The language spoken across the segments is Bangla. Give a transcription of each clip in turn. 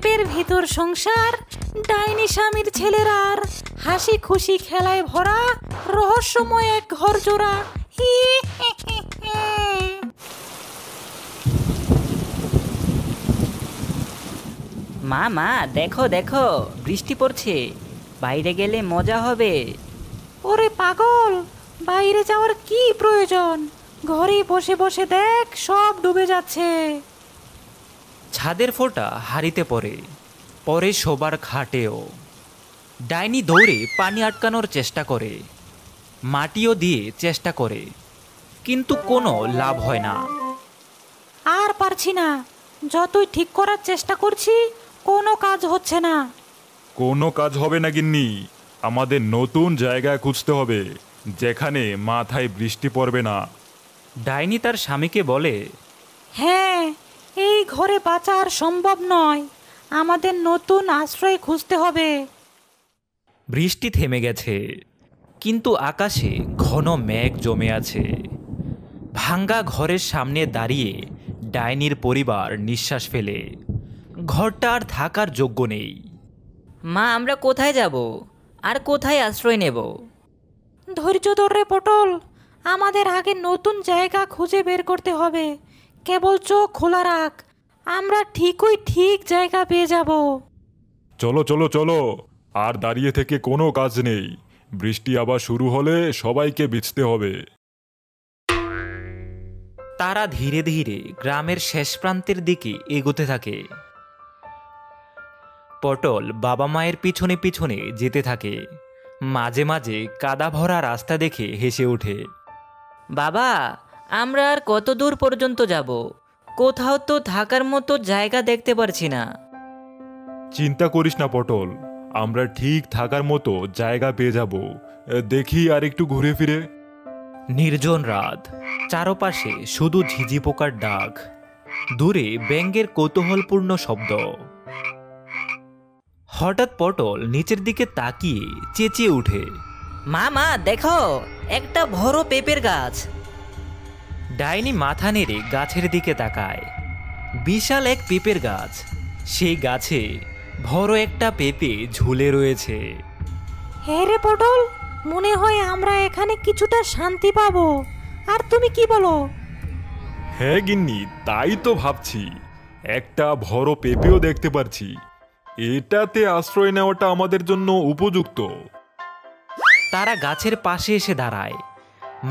পেপের ভিতর সংসার, ডাইনি স্বামীর ছেলেরা আর হাসি খুশি খেলায় ভরা রহস্যময় এক ঘর জোড়া। মা মা দেখো দেখো, বৃষ্টি পড়ছে, বাইরে গেলে মজা হবে। ওরে পাগল, বাইরে যাওয়ার কি প্রয়োজন? ঘরে বসে বসে দেখ, সব ডুবে যাচ্ছে। ছাদের ফোঁটা হাঁড়িতে পড়ে, পরে শোবার খাটেও। ডাইনি দৌড়ে পানি আটকানোর চেষ্টা করে, মাটিও দিয়ে চেষ্টা করে, কিন্তু কোনো লাভ হয় না। আর পারছি না, যতই ঠিক করার চেষ্টা করছি কোনো কাজ হচ্ছে না। কোনো কাজ হবে না গিন্নি, আমাদের নতুন জায়গা খুঁজতে হবে যেখানে মাথায় বৃষ্টি পড়বে না। ডাইনি তার স্বামীকে বলে, হ্যাঁ, এই ঘরে বাঁচা আর সম্ভব নয়, আমাদের নতুন আশ্রয় খুঁজতে হবে। বৃষ্টি থেমে গেছে, কিন্তু আকাশে ঘন মেঘ জমে আছে। ভাঙ্গা ঘরের সামনে দাঁড়িয়ে ডাইনির পরিবার নিঃশ্বাস ফেলে। ঘরটা আর থাকার যোগ্য নেই। মা, আমরা কোথায় যাব আর কোথায় আশ্রয় নেব? ধৈর্য ধর রে পটল, আমাদের আগে নতুন জায়গা খুঁজে বের করতে হবে। কেবল চোখ খোলা রাখ, আমরা ঠিকই ঠিক জায়গা পেয়ে যাব। চলো চলো চলো, আর দাঁড়িয়ে থেকে কোনো কাজ নেই, বৃষ্টি আবার শুরু হলে সবাইকে ভিজতে হবে। তারা ধীরে ধীরে গ্রামের শেষ প্রান্তের দিকে এগোতে থাকে। পটল বাবা মায়ের পিছনে পিছনে যেতে থাকে। মাঝে মাঝে কাদা ভরা রাস্তা দেখে হেসে ওঠে। বাবা, আমরা আর কত দূর পর্যন্ত যাব? কোথাও তো থাকার মতো জায়গা দেখতে পারছি না। চিন্তা করিস না পটল, আমরা ঠিক থাকার মতো জায়গা পেয়ে যাব। দেখি আর একটু ঘুরে ফিরে। নির্জন রাত, চারপাশে শুধু ঝিঝি পোকার ডাক, দূরে ব্যাঙের কৌতূহলপূর্ণ শব্দ। হঠাৎ পটল নিচের দিকে তাকিয়ে চেঁচিয়ে ওঠে, মা মা দেখো, একটা বড় পেঁপের গাছ। ডাইনি মাথা নেড়ে গাছের দিকে তাকায়। বিশাল এক পেঁপের গাছ। সেই গাছে বড় একটা পেঁপে ঝুলে রয়েছে। হ্যাঁ রে পটল, মনে হয় আমরা এখানে কিছুটা শান্তি পাবো। আর তুমি কি বলো? হ্যাঁ গিন্নি, তাই তো ভাবছি। একটা বড় পেঁপেও দেখতে পারছি, এটাতে আশ্রয় নেওয়াটা আমাদের জন্য উপযুক্ত। তারা গাছের পাশে এসে দাঁড়ায়।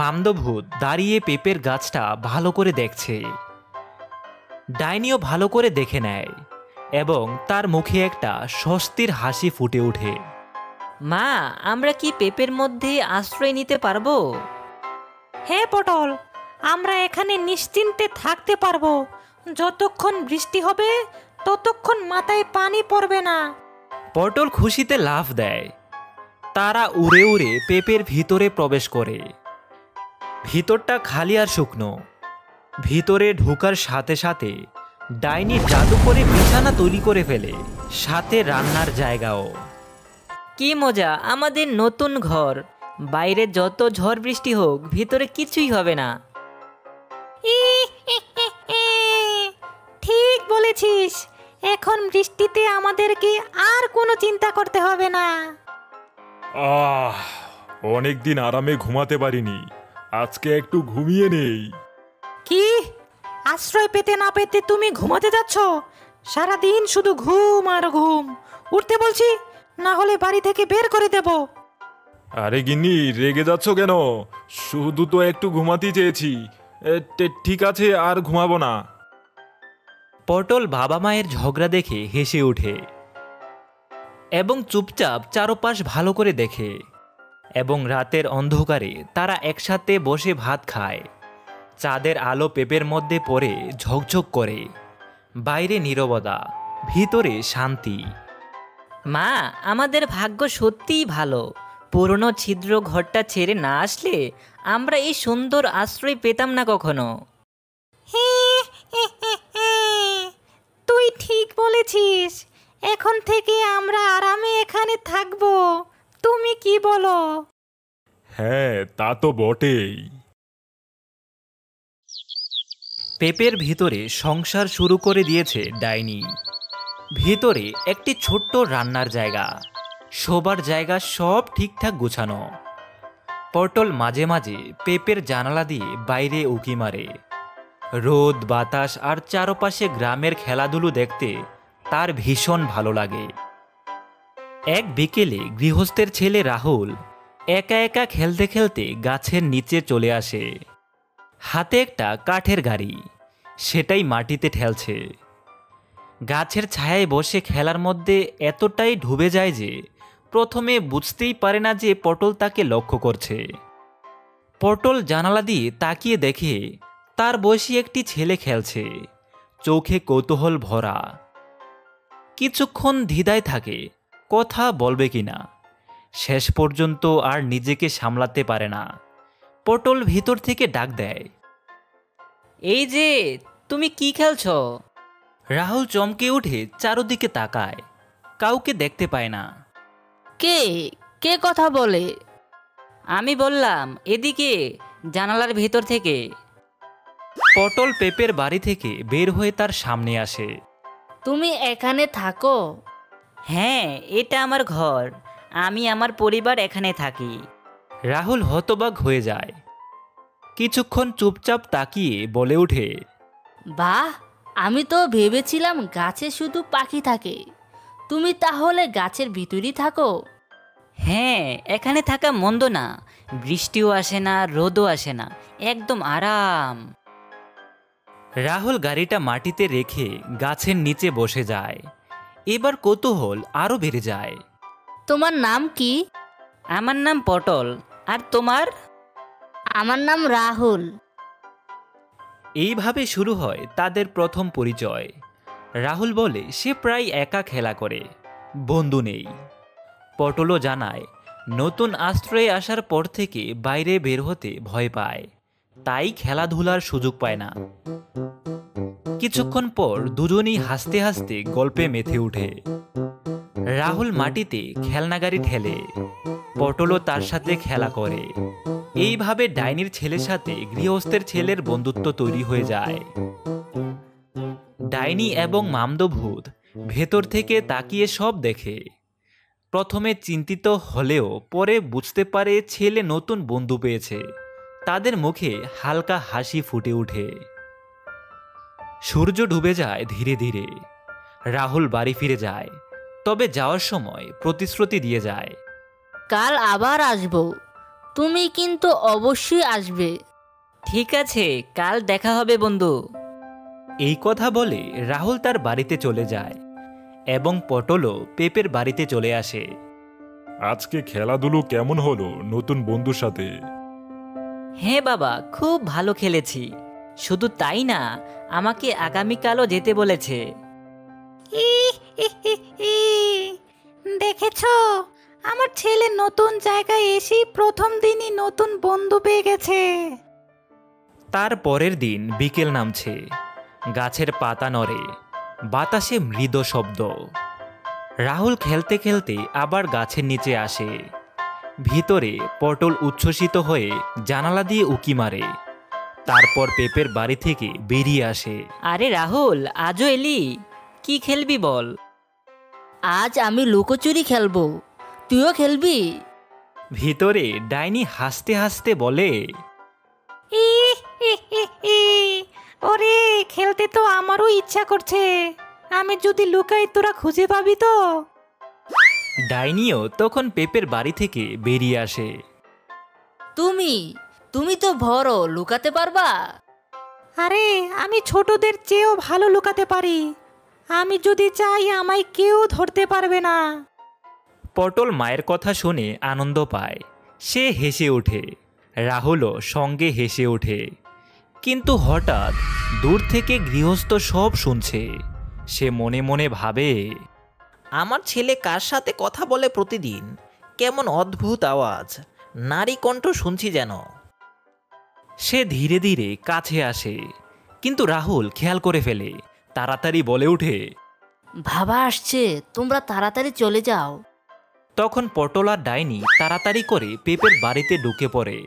মামদভূত দাঁড়িয়ে পেঁপের গাছটা ভালো করে দেখছে। ডাইনিও ভালো করে দেখে নেয় এবং তার মুখে একটা স্বস্তির হাসি ফুটে ওঠে। মা, আমরা কি পেঁপের মধ্যে আশ্রয় নিতে পারবো? হ্যাঁ পটল, আমরা এখানে নিশ্চিন্তে থাকতে পারবো। যতক্ষণ বৃষ্টি হবে ততক্ষণ মাথায় পানি পড়বে না। পটল খুশিতে লাফ দেয়। তারা উড়ে উড়ে পেঁপের ভিতরে প্রবেশ করে। ভিতরটা খালি আর শুকনো। ভিতরে ঢোকার সাথে সাথে ডাইনি জাদু করে বিছানা তৈরি করে ফেলে, সাথে রান্নার জায়গাও। কি মজা, আমাদের নতুন ঘর। বাইরে যত ঝড় বৃষ্টি হোক, ভিতরে কিছুই হবে না। ঠিক বলেছিস, এখন বৃষ্টিতে আমাদেরকে আর কোনো চিন্তা করতে হবে না। অনেকদিন আরামে ঘুমাতে পারিনি, আজকে একটু ঘুমিয়ে নেই। কি আশ্রয় পেতে না পেতে তুমি ঘুমাতে যাচ্ছ? সারাদিন শুধু ঘুম আর ঘুম। উঠতে বলছি, না হলে বাড়ি থেকে বের করে দেব। আরে গিন্নি, রেগে যাচ্ছ কেন? শুধু তো একটু ঘুমাতেই চেয়েছি। ঠিক আছে, আর ঘুমাবো না। পটল বাবা মায়ের ঝগড়া দেখে হেসে ওঠে এবং চুপচাপ চারপাশ ভালো করে দেখে। এবং রাতের অন্ধকারে তারা একসাথে বসে ভাত খায়। চাঁদের আলো পেঁপের মধ্যে পড়ে ঝকঝক করে। বাইরে নীরবতা, ভিতরে শান্তি। মা, আমাদের ভাগ্য সত্যিই ভালো। পুরনো ছিদ্র ঘরটা ছেড়ে না আসলে আমরা এই সুন্দর আশ্রয় পেতাম না কখনো। তুই ঠিক বলেছিস, এখন থেকে আমরা আরামে এখানে থাকবো। তুমি কি বলো? হ্যাঁ, তা তো বটেই। পেঁপের ভিতরে সংসার শুরু করে দিয়েছে ডাইনি। ভেতরে একটি ছোট্ট রান্নার জায়গা, শোবার জায়গা সব ঠিকঠাক গোছানো। পটল মাঝে মাঝে পেঁপের জানালা দিয়ে বাইরে উঁকি মারে। রোদ বাতাস আর চারপাশে গ্রামের খেলাধুলো দেখতে তার ভীষণ ভালো লাগে। এক বিকেলে গৃহস্থের ছেলে রাহুল একা একা খেলতে খেলতে গাছের নিচে চলে আসে। হাতে একটা কাঠের গাড়ি, সেটাই মাটিতে ঠেলছে। গাছের ছায়ায় বসে খেলার মধ্যে এতটাই ডুবে যায় যে প্রথমে বুঝতেই পারে না যে পটল তাকে লক্ষ্য করছে। পটল জানালা দিয়ে তাকিয়ে দেখে তার বয়সী একটি ছেলে খেলছে, চোখে কৌতূহল ভরা। কিছুক্ষণ দ্বিধায় থাকে কথা বলবে কিনা। শেষ পর্যন্ত আর নিজেকে সামলাতে পারে না। পটল ভিতর থেকে ডাক দেয়, এই যে, তুমি কি খেলছো? রাহুল চমকে উঠে চারদিকে তাকায়, কাউকে দেখতে পায় না। কে কে কথা বলে? আমি বললাম, এদিকে, জানালার ভেতর থেকে। পটল পেঁপের বাড়ি থেকে বের হয়ে তার সামনে আসে। তুমি এখানে থাকো? হ্যাঁ, এটা আমার ঘর, আমি আমার পরিবার এখানে থাকি। রাহুল হতবাক হয়ে যায়। কিছুক্ষণ চুপচাপ তাকিয়ে বলে ওঠে, বাহ, আমি তো ভেবেছিলাম গাছে শুধু পাখি থাকে। তুমি তাহলে গাছের ভিতরই থাকো? হ্যাঁ, এখানে থাকা মন্দ না, বৃষ্টিও আসে না, রোদও আসে না, একদম আরাম। রাহুল গাড়িটা মাটিতে রেখে গাছের নিচে বসে যায়। এবার কৌতূহল আরও বেড়ে যায়। তোমার নাম কি? আমার নাম পটল, আর তোমার? আমার নাম রাহুল। এইভাবে শুরু হয় তাদের প্রথম পরিচয়। রাহুল বলে সে প্রায় একা খেলা করে, বন্ধু নেই। পটলও জানায় নতুন আশ্রয়ে আসার পর থেকে বাইরে বের হতে ভয় পায়, তাই খেলাধুলার সুযোগ পায় না। কিছুক্ষণ পর দুজনেই হাসতে হাসতে গল্পে মেতে ওঠে। রাহুল মাটিতে খেলনা গাড়ি ঠেলে, পটলও তার সাথে খেলা করে। এইভাবে ডাইনির ছেলের সাথে গৃহস্থের ছেলের বন্ধুত্ব তৈরি হয়ে যায়। ডাইনি এবং মামদভূত ভেতর থেকে তাকিয়ে সব দেখে। প্রথমে চিন্তিত হলেও পরে বুঝতে পারে ছেলে নতুন বন্ধু পেয়েছে। তাদের মুখে হালকা হাসি ফুটে ওঠে। সূর্য ডুবে যায় ধীরে ধীরে। রাহুল বাড়ি ফিরে যায়, তবে যাওয়ার সময় প্রতিশ্রুতি দিয়ে যায়, কাল আবার আসবো, তুমি কিন্তু অবশ্যই আসবে। ঠিক আছে, কাল দেখা হবে বন্ধু। এই কথা বলে রাহুল তার বাড়িতে চলে যায় এবং পটলও পেঁপের বাড়িতে চলে আসে। আজকে খেলাধুলো কেমন হলো নতুন বন্ধুর সাথে? হ্যাঁ বাবা, খুব ভালো খেলেছি। শুধু তাই না, আমাকে আগামীকালও যেতে বলেছে। দেখেছো, আমার ছেলে নতুন জায়গায় এসেই প্রথম দিনই নতুন বন্ধু পেয়ে গেছে। তার পরের দিন বিকেল নামছে, গাছের পাতা নড়ে, বাতাসে মৃদু শব্দ। রাহুল খেলতে খেলতে আবার গাছের নিচে আসে। ভিতরে পটল উচ্ছ্বসিত হয়ে জানালা দিয়ে উকি মারে। তারপর পেঁপের বাড়ি থেকে বেরিয়ে আসে। আরে রাহুল, আজও এলি? কি খেলবি বল? আজ আমি লুকোচুরি খেলবো, তুইও খেলবি? ভিতরে ডাইনি হাসতে হাসতে বলে, ওরে, খেলতে তো আমারও ইচ্ছা করছে। আমি যদি লুকাই তোরা খুঁজে পাবি তো? ডাইনিও তখন পেঁপের বাড়ি থেকে বেরিয়ে আসে। তুমি তুমি তো বড়, লুকাতে পারবা? আরে, আমি ছোটদের চেয়েও ভালো লুকাতে পারি। আমি যদি চাই আমায় কেউ ধরতে পারবে না। পটল মায়ের কথা শুনে আনন্দ পায়, সে হেসে ওঠে। রাহুলও সঙ্গে হেসে ওঠে। কিন্তু হঠাৎ দূর থেকে গৃহস্থ সব শুনছে। সে মনে মনে ভাবে, আমার ছেলে কার সাথে কথা বলে প্রতিদিন? কেমন অদ্ভুত আওয়াজ, নারী কণ্ঠ শুনছি যেন। সে ধীরে ধীরে কাছে আসে, কিন্তু রাহুল খেয়াল করে ফেলে। তাড়াতাড়ি বলে ওঠে, বাবা আসছে, তোমরা তাড়াতাড়ি চলে যাও। তখন পটল আর ডাইনি তাড়াতাড়ি করে পেঁপের বাড়িতে ঢুকে পড়ে।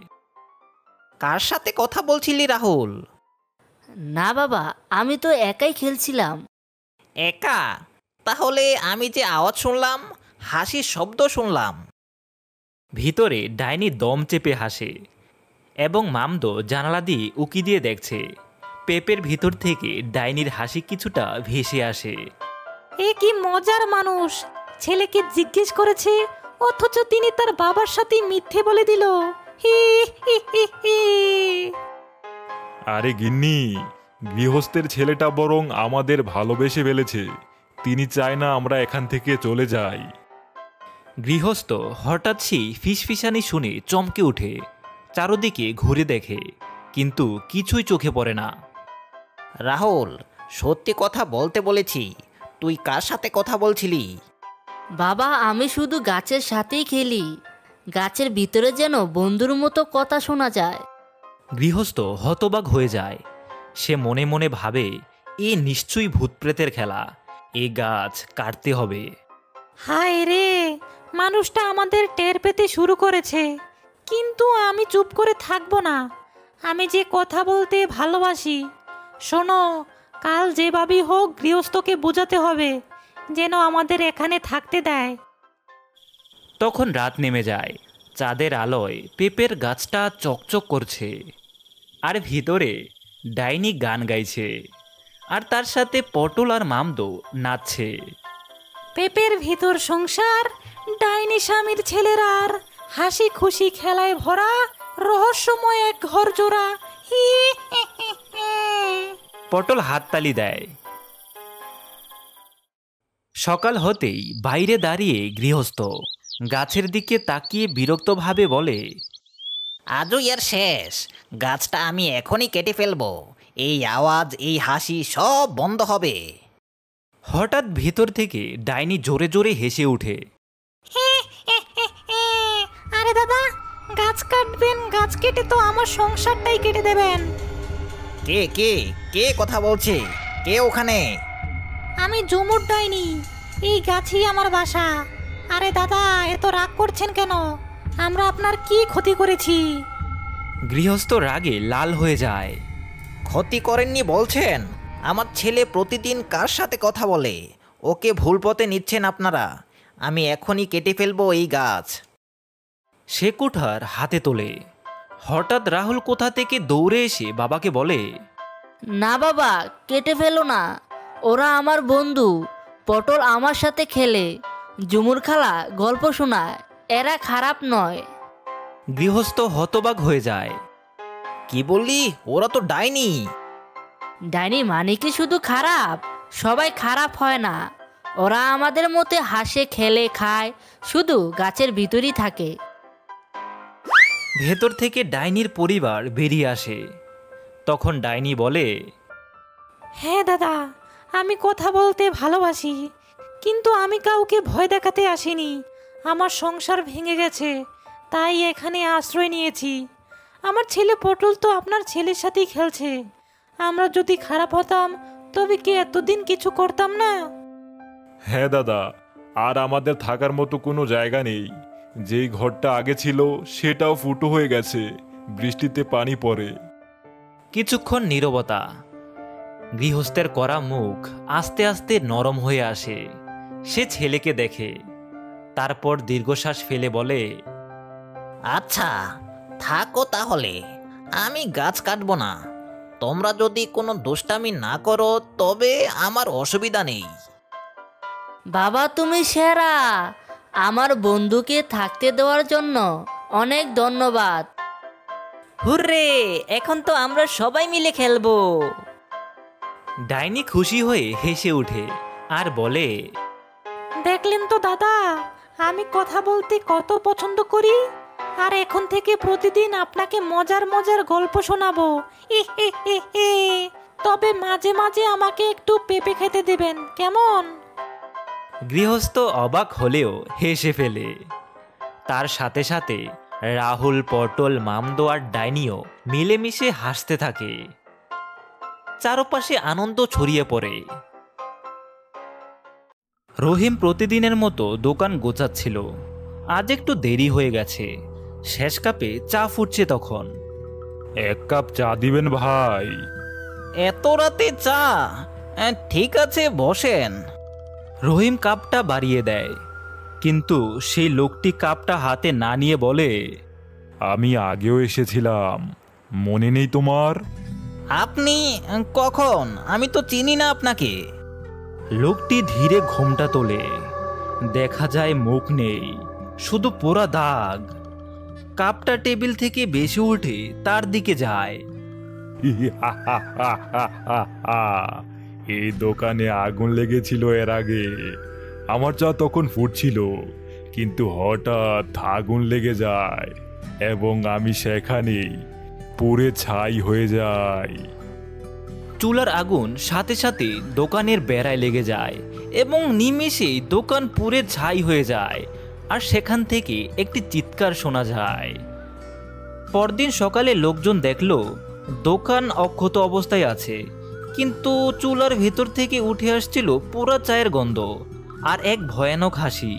কার সাথে কথা বলছিলি রাহুল? না বাবা, আমি তো একাই খেলছিলাম। একা? তাহলে আমি যে আওয়াজ শুনলাম, হাসির শব্দ শুনলাম। ভিতরে ডাইনি দম চেপে হাসে এবং মামদো জানালা দিয়ে উকি দিয়ে দেখছে। পেপের ভিতর থেকে ডাইনির হাসি কিছুটা ভেসে আসে। এ কি মজার মানুষ! ছেলেকে জিজ্ঞেস করেছে অথচ তিনি তার বাবার সাথে মিথ্যে বলে দিল। হি হি হি হি। আরে গিন্নি, গৃহস্থের ছেলেটা বরং আমাদের ভালোবেসে ফেলেছে। তিনি চায় না আমরা এখান থেকে চলে যাই। গৃহস্থ হঠাৎ সেই ফিসফিসানি শুনে চমকে ওঠে, চারদিকে ঘুরে দেখে, কিন্তু কিছুই চোখে পড়ে না। রাহুল, সত্যি কথা বলতে বলেছি। তুই কার সাথে কথা বলছিলি? বাবা, আমি শুধু গাছের সাথেই খেলি। গাছের ভিতরে যেন বন্ধুর মতো কথা শোনা যায়। গৃহস্থ হতবাক হয়ে যায়। সে মনে মনে ভাবে, এ নিশ্চয়ই ভূতপ্রেতের খেলা, এ গাছ কাটতে হবে। হায় রে, মানুষটা আমাদের টের পেতে শুরু করেছে। কিন্তু আমি চুপ করে থাকবো না। আমি যে কথা বলতে ভালোবাসি। শোনো, কাল যেভাবেই হোক গৃহস্থকে বোঝাতে হবে যেন আমাদের এখানে থাকতে দেয়। তখন রাত নেমে যায়। চাঁদের আলোয় পেঁপের গাছটা চকচক করছে, আর ভিতরে ডাইনি গান গাইছে, আর তার সাথে পটল আর মামদো নাচছে। পেপের ভিতর সংসার, ডাইনি স্বামীর ছেলেরা আর হাসি খুশি খেলায় ভরা রহস্যময় এক ঘর জোড়া। হি হি হি হি। পটল হাততালি দেয়। সকাল হতেই বাইরে দাঁড়িয়ে গৃহস্থ গাছের দিকে তাকিয়ে বিরক্তভাবে বলে, আজও এর শেষ। গাছটা আমি এখনই কেটে ফেলবো। এই আওয়াজ, এই হাসি সব বন্ধ হবে। হঠাৎ ভিতর থেকে ডাইনি জোরে জোরে হেসে ওঠে। হে, হে, হে, হে। আরে দাদা, গাছ কাটবেন? গাছ কেটে তো আমার সংসারটাই কেটে দেবেন। কে কে কে কথা বলছে? কে ওখানে? আমি ঝুমুর ডাইনি, এই গাছই আমার বাসা। আরে দাদা, এত রাগ করছেন কেন? আমরা আপনার কি ক্ষতি করেছি? গৃহস্থ রাগে লাল হয়ে যায়। ক্ষতি করেননি বলছেন? আমার ছেলে প্রতিদিন কার সাথে কথা বলে? ওকে ভুল পথে নিচ্ছেন আপনারা। আমি এখনই কেটে ফেলবো এই গাছ। সে কুঠার হাতে তোলে। হঠাৎ রাহুল কোথা থেকে দৌড়ে এসে বাবাকে বলে, না বাবা, কেটে ফেলো না। ওরা আমার বন্ধু। পটল আমার সাথে খেলে, ঝুমুর খালা গল্প শোনায়। এরা খারাপ নয়। গৃহস্থ হতবাক হয়ে যায়। কি বললি? ওরা তো ডাইনি। ডাইনি মানে কি শুধু খারাপ? সবাই খারাপ হয় না। ওরা আমাদের মতে হাসে, খেলে, খায়, শুধু গাছের ভিতরই থাকে। ভেতর থেকে ডাইনির পরিবার বেরিয়ে আসে। তখন ডাইনি বলে, হ্যাঁ দাদা, আমি কথা বলতে ভালোবাসি, কিন্তু আমি কাউকে ভয় দেখাতে আসিনি। আমার সংসার ভেঙে গেছে, তাই এখানে আশ্রয় নিয়েছি। আমার ছেলে পটল তো আপনার ছেলের সাথেই খেলছে। আমরা যদি খারাপ হতাম তবে কি এতদিন কিছু করতাম না? হ্যাঁ দাদা, আর আমাদের থাকার মতো কোনো জায়গা নেই। যেই ঘরটা আগে ছিল সেটাও ফুটো হয়ে গেছে, বৃষ্টিতে পানি পড়ে। কিছুক্ষণ নীরবতা। গৃহস্থের করা মুখ আস্তে আস্তে নরম হয়ে আসে। সে ছেলেকে দেখে, তারপর দীর্ঘশ্বাস ফেলে বলে, আচ্ছা, থাকো তাহলে। আমি গাছ কাটবো না। তোমরা যদি কোনো দুষ্টামি না করো তবে আমার অসুবিধা নেই। বাবা, তুমি সেরা। আমার বন্ধুকে থাকতে দেওয়ার জন্য অনেক ধন্যবাদ। হুররে, এখন তো আমরা সবাই মিলে খেলবো। ডাইনি খুশি হয়ে হেসে ওঠে আর বলে, দেখলেন তো দাদা, আমি কথা বলতে কত পছন্দ করি। আর এখন থেকে প্রতিদিন আপনাকে মজার মজার গল্প শোনাবো। ইহ ইহ ইহ ইহ। তবে মাঝে মাঝে আমাকে একটু পেঁপে খেতে দেবেন, কেমন? গৃহস্থ অবাক হলেও হেসে ফেলে। তার সাথে সাথে রাহুল, পটল, মামদো আর ডাইনিও মিলেমিশে হাসতে থাকে। চারপাশে আনন্দ ছড়িয়ে পড়ে। রহিম প্রতিদিনের মতো দোকান গোছাচ্ছিল। আজ একটু দেরি হয়ে গেছে। শেষ কাপে চা ফুটছে তখন। এক কাপ চা দিবেন ভাই? এত রাতে চা? ঠিক আছে, বসেন। রহিম কাপটা বাড়িয়ে দেয়, কিন্তু সেই লোকটি কাপটা হাতে না নিয়ে বলে, আমি আগেও এসেছিলাম, মনে নেই তোমার? আপনি কখন? আমি তো চিনি না আপনাকে। লোকটি ধীরে ঘোমটা তোলে। দেখা যায় মুখ নেই, শুধু পোড়া দাগ। কাপটা টেবিল থেকে বেশি উঠে তার দিকে যায়। এই দোকানে আগুন লেগেছিল এর আগে, আমার চা তখন ফুটছিল, কিন্তু হঠাৎ আগুন লেগে যায় এবং আমি সেখানেই পুড়ে ছাই হয়ে যাই। চুলার আগুন সাথে সাথে দোকানের বেড়ায় লেগে যায় এবং নিমেষেই দোকান পুড়ে ছাই হয়ে যায়, আর সেখান থেকে একটি চিৎকার শোনা যায়। পরদিন সকালে লোকজন দেখলো দোকান অক্ষত অবস্থায় আছে, কিন্তু চুলার ভেতর থেকে উঠে আসছিল পোড়া চায়ের গন্ধ আর এক ভয়ানক হাসি।